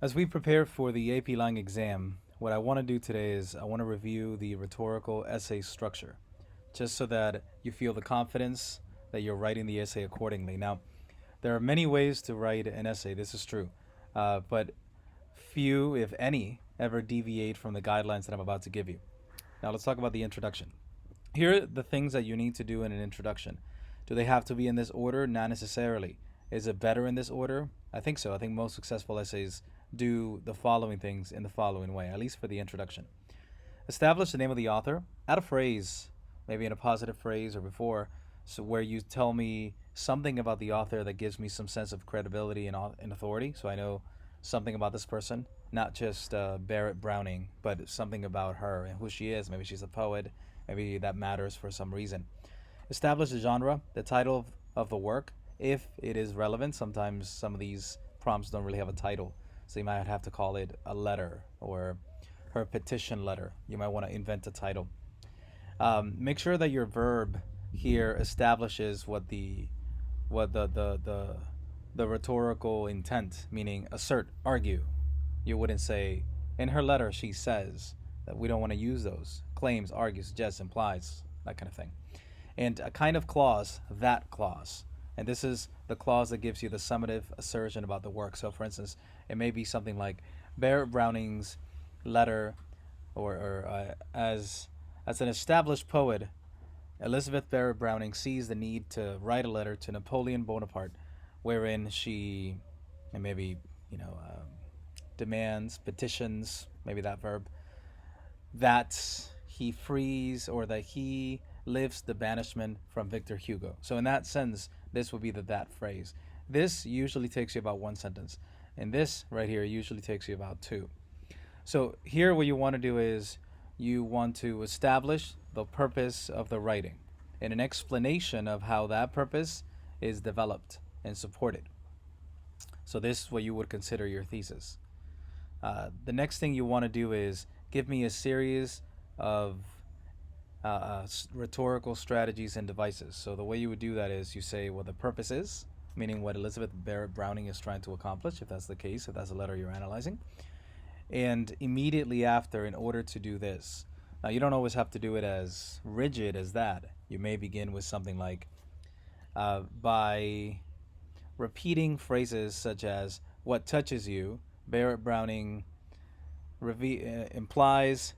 As we prepare for the AP Lang exam, what I want to do today is I want to review the rhetorical essay structure, just so that you feel the confidence that you're writing the essay accordingly. Now, there are many ways to write an essay, this is true, but few, if any, ever deviate from the guidelines that I'm about to give you. Now, let's talk about the introduction. Here are the things that you need to do in an introduction. Do they have to be in this order? Not necessarily. Is it better in this order? I think so. I think most successful essays do the following things in the following way, at least for the introduction. Establish the name of the author. Add a phrase, maybe in a positive phrase or before, so where you tell me something about the author that gives me some sense of credibility and authority, so I know something about this person, not just Barrett Browning, but something about her and who she is. Maybe she's a poet. Maybe that matters for some reason. Establish the genre, the title of the work, if it is relevant. Sometimes some of these prompts don't really have a title, so you might have to call it a letter or her petition letter. You might want to invent a title. Make sure that your verb here establishes what the rhetorical intent, meaning assert, argue. You wouldn't say, in her letter she says that. We don't want to use those. Claims, argues, suggests, implies, that kind of thing. And a kind of clause, that clause. And this is the clause that gives you the summative assertion about the work. So, for instance, it may be something like Barrett Browning's letter, or as an established poet, Elizabeth Barrett Browning sees the need to write a letter to Napoleon Bonaparte, wherein she, and maybe demands, petitions, maybe that verb, that he frees or that he lifts the banishment from Victor Hugo. So in that sense, this would be the that phrase. This usually takes you about one sentence, and this right here usually takes you about two. So here what you want to do is you want to establish the purpose of the writing and an explanation of how that purpose is developed and supported. So this is what you would consider your thesis. The next thing you want to do is give me a series of rhetorical strategies and devices. So the way you would do that is you say what the purpose is, meaning what Elizabeth Barrett Browning is trying to accomplish, if that's the case, if that's the letter you're analyzing. And immediately after, in order to do this, now you don't always have to do it as rigid as that. You may begin with something like, by repeating phrases such as, what touches you, Barrett Browning implies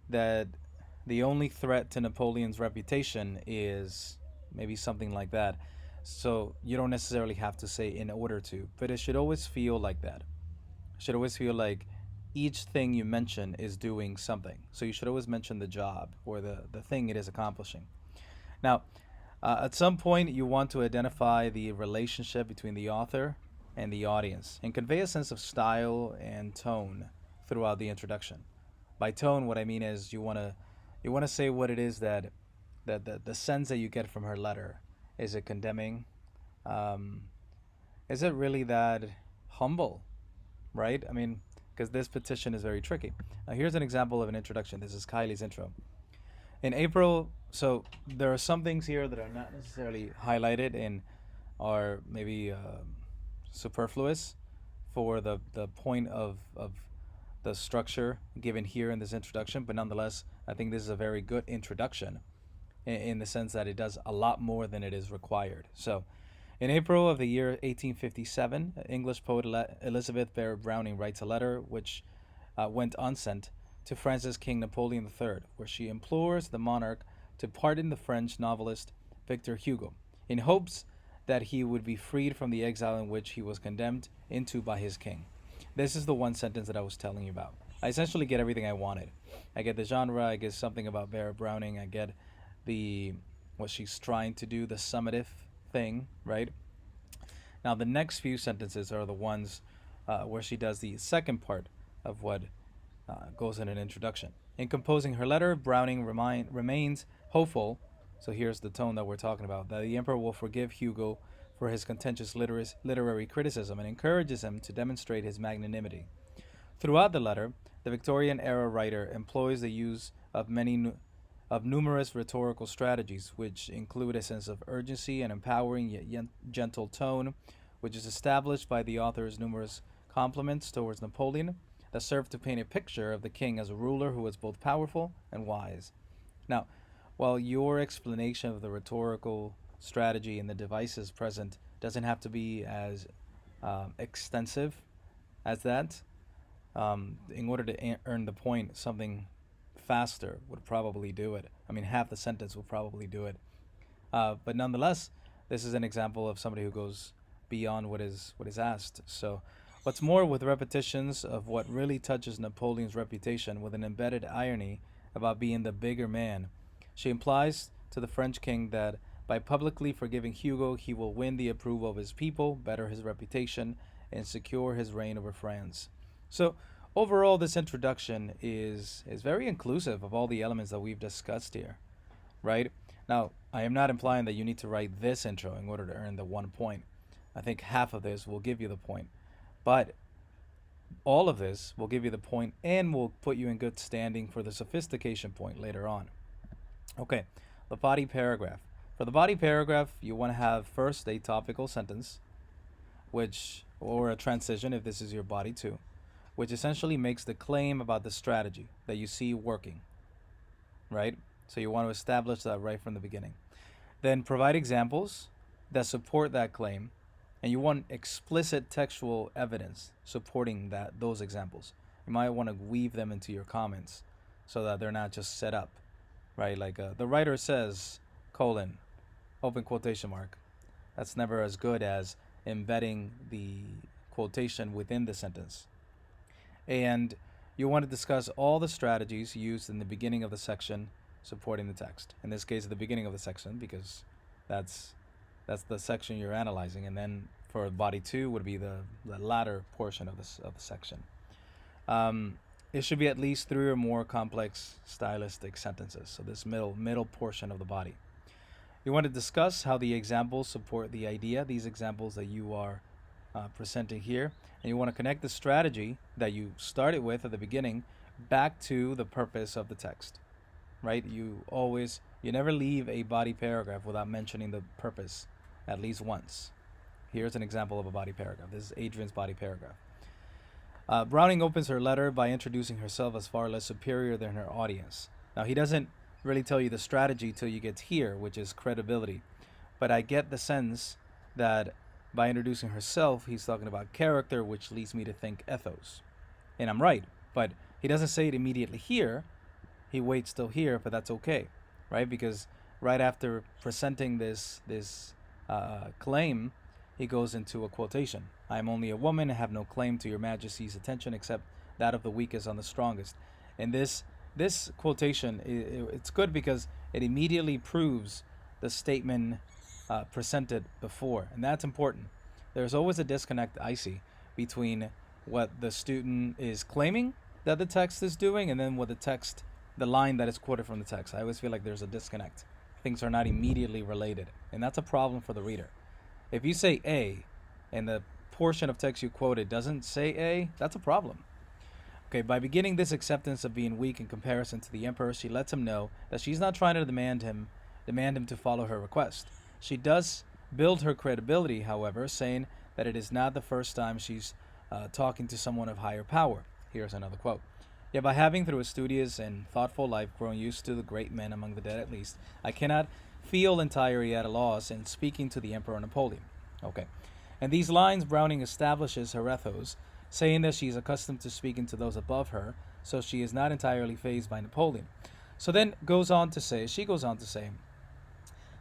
that the only threat to Napoleon's reputation is maybe something like that. So you don't necessarily have to say in order to, but it should always feel like that. It should always feel like each thing you mention is doing something. So you should always mention the job or the thing it is accomplishing. Now, at some point, you want to identify the relationship between the author and the audience and convey a sense of style and tone throughout the introduction. By tone, what I mean is you want to say what it is that the sense that you get from her letter. Is it condemning? Um, is it really that humble? Right? I mean, because this petition is very tricky. Now, here's an example of an introduction. This is Kylie's intro. In April, so there are some things here that are not necessarily highlighted and are maybe superfluous for the point of the structure given here in this introduction, but nonetheless, I think this is a very good introduction in the sense that it does a lot more than it is required. So, in April of the year 1857, English poet Elizabeth Barrett Browning writes a letter which went unsent to France's King Napoleon III, where she implores the monarch to pardon the French novelist Victor Hugo, in hopes that he would be freed from the exile in which he was condemned into by his king. This is the one sentence that I was telling you about. I essentially get everything I wanted. I get the genre, I get something about Barrett Browning, I get the what she's trying to do, the summative thing, right? Now, the next few sentences are the ones where she does the second part of what goes in an introduction. In composing her letter, Browning remains hopeful. So here's the tone that we're talking about, that the emperor will forgive Hugo for his contentious literary criticism and encourages him to demonstrate his magnanimity. Throughout the letter, the Victorian era writer employs the use of of numerous rhetorical strategies, which include a sense of urgency and empowering yet gentle tone, which is established by the author's numerous compliments towards Napoleon that serve to paint a picture of the king as a ruler who was both powerful and wise. Now, while your explanation of the rhetorical strategy and the devices present doesn't have to be as extensive as that, in order to earn the point, something faster would probably do it. I mean, half the sentence would probably do it. But nonetheless, this is an example of somebody who goes beyond what is asked. So, what's more, with repetitions of what really touches Napoleon's reputation with an embedded irony about being the bigger man, she implies to the French king that by publicly forgiving Hugo, he will win the approval of his people, better his reputation, and secure his reign over France. So, overall, this introduction is very inclusive of all the elements that we've discussed here, right? Now, I am not implying that you need to write this intro in order to earn the 1 point. I think half of this will give you the point. But all of this will give you the point and will put you in good standing for the sophistication point later on. Okay, the body paragraph. For the body paragraph, you want to have first a topical sentence, which, or a transition if this is your body too, which essentially makes the claim about the strategy that you see working, right? So you want to establish that right from the beginning. Then provide examples that support that claim, and you want explicit textual evidence supporting those examples. You might want to weave them into your comments so that they're not just set up, right? Like the writer says, colon, open quotation mark. That's never as good as embedding the quotation within the sentence. And you want to discuss all the strategies used in the beginning of the section supporting the text. In this case, at the beginning of the section, because that's the section you're analyzing, and then for body two would be the latter portion of the section. It should be at least three or more complex stylistic sentences. So this middle portion of the body. You want to discuss how the examples support the idea, these examples that you are presenting here, and you want to connect the strategy that you started with at the beginning back to the purpose of the text, right? You never leave a body paragraph without mentioning the purpose at least once. Here's an example of a body paragraph. This is Adrian's body paragraph. Browning opens her letter by introducing herself as far less superior than her audience. Now, he doesn't really tell you the strategy till you get here, which is credibility. But I get the sense that by introducing herself, he's talking about character, which leads me to think ethos. And I'm right, but he doesn't say it immediately here. He waits till here, but that's okay, right? Because right after presenting this claim, he goes into a quotation. I am only a woman and have no claim to your majesty's attention except that of the weakest on the strongest. And this quotation, it's good because it immediately proves the statement presented before, and that's important. There's always a disconnect I see between what the student is claiming that the text is doing and then what the line that is quoted from the text. I always feel like there's a disconnect. Things are not immediately related, and that's a problem for the reader. If you say A and the portion of text you quoted doesn't say A, that's a problem. Okay, by beginning this acceptance of being weak in comparison to the emperor, she lets him know that she's not trying to demand him to follow her request. She does build her credibility, however, saying that it is not the first time she's talking to someone of higher power. Here's another quote. Yet by having through a studious and thoughtful life grown used to the great men among the dead at least, I cannot feel entirely at a loss in speaking to the Emperor Napoleon. Okay. And these lines Browning establishes her ethos, saying that she is accustomed to speaking to those above her, so she is not entirely fazed by Napoleon. So then she goes on to say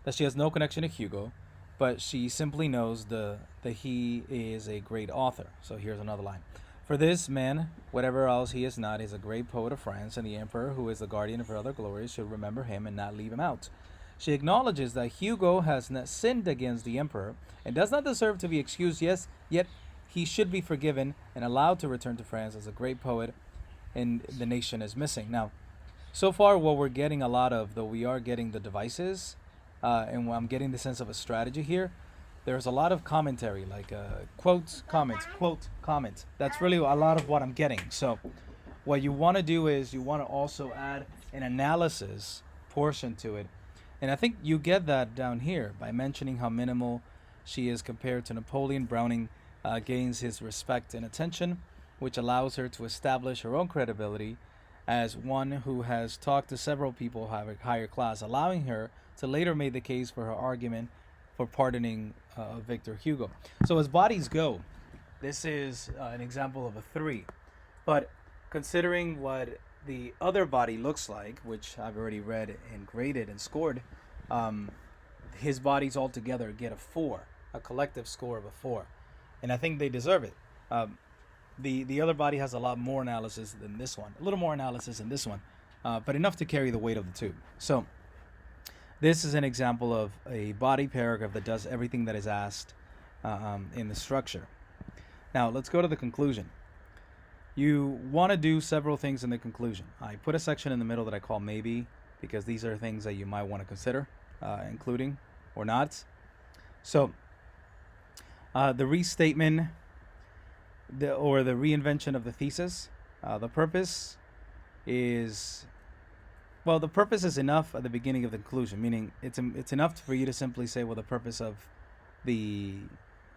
that she has no connection to Hugo, but she simply knows that he is a great author. So here's another line. For this man, whatever else he is not, is a great poet of France, and the emperor, who is the guardian of her other glories, should remember him and not leave him out. She acknowledges that Hugo has sinned against the emperor and does not deserve to be excused, yes, yet he should be forgiven and allowed to return to France as a great poet and the nation is missing. Now, so far what we're getting a lot of, though we are getting the devices, and I'm getting the sense of a strategy here, there's a lot of commentary, like quotes, comments, quote, comment. That's really a lot of what I'm getting. So what you want to do is you want to also add an analysis portion to it. And I think you get that down here by mentioning how minimal she is compared to Napoleon. Browning gains his respect and attention, which allows her to establish her own credibility as one who has talked to several people of higher class, allowing her to later make the case for her argument for pardoning Victor Hugo. So as bodies go, this is an example of a three. But considering what the other body looks like, which I've already read and graded and scored, um, his bodies altogether get a four, a collective score of a four, and I think they deserve it. Um, the other body has a lot more analysis than this one, a little more analysis than this one, but enough to carry the weight of the two. So this is an example of a body paragraph that does everything that is asked in the structure. Now let's go to the conclusion. You want to do several things in the conclusion. I put a section in the middle that I call maybe, because these are things that you might want to consider including or not. So the restatement or the reinvention of the thesis, the purpose is, well, the purpose is enough at the beginning of the conclusion, meaning it's enough for you to simply say, well, the purpose of the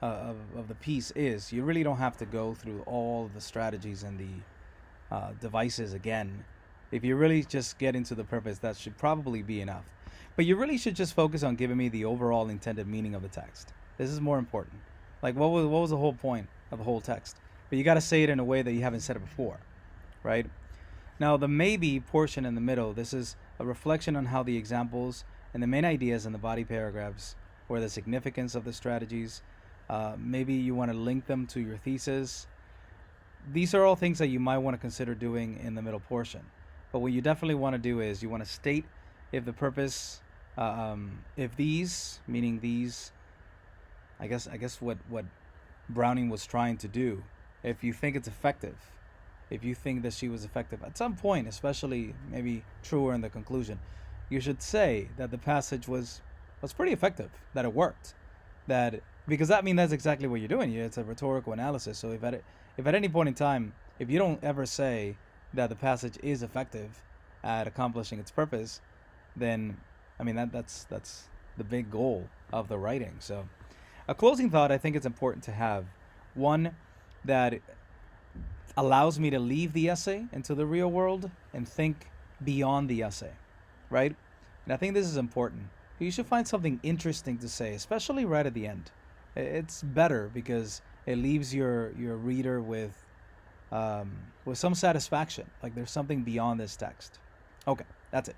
of the piece is. You really don't have to go through all the strategies and the devices again. If you really just get into the purpose, that should probably be enough. But you really should just focus on giving me the overall intended meaning of the text. This is more important. Like, what was the whole point of the whole text? But you got to say it in a way that you haven't said it before, right? Now, the maybe portion in the middle, this is a reflection on how the examples and the main ideas in the body paragraphs, or the significance of the strategies. Maybe you want to link them to your thesis. These are all things that you might want to consider doing in the middle portion. But what you definitely want to do is you want to state if the purpose, if these, meaning these, I guess what Browning was trying to do, if you think it's effective, if you think that she was effective at some point, especially maybe truer in the conclusion, you should say that the passage was pretty effective, that it worked, that, because that's exactly what you're doing. It's a rhetorical analysis. So if at any point in time, if you don't ever say that the passage is effective at accomplishing its purpose, then that's the big goal of the writing. So a closing thought I think it's important to have, one that allows me to leave the essay into the real world and think beyond the essay, right? And I think this is important. You should find something interesting to say, especially right at the end. It's better because it leaves your reader with some satisfaction, like there's something beyond this text. Okay, that's it.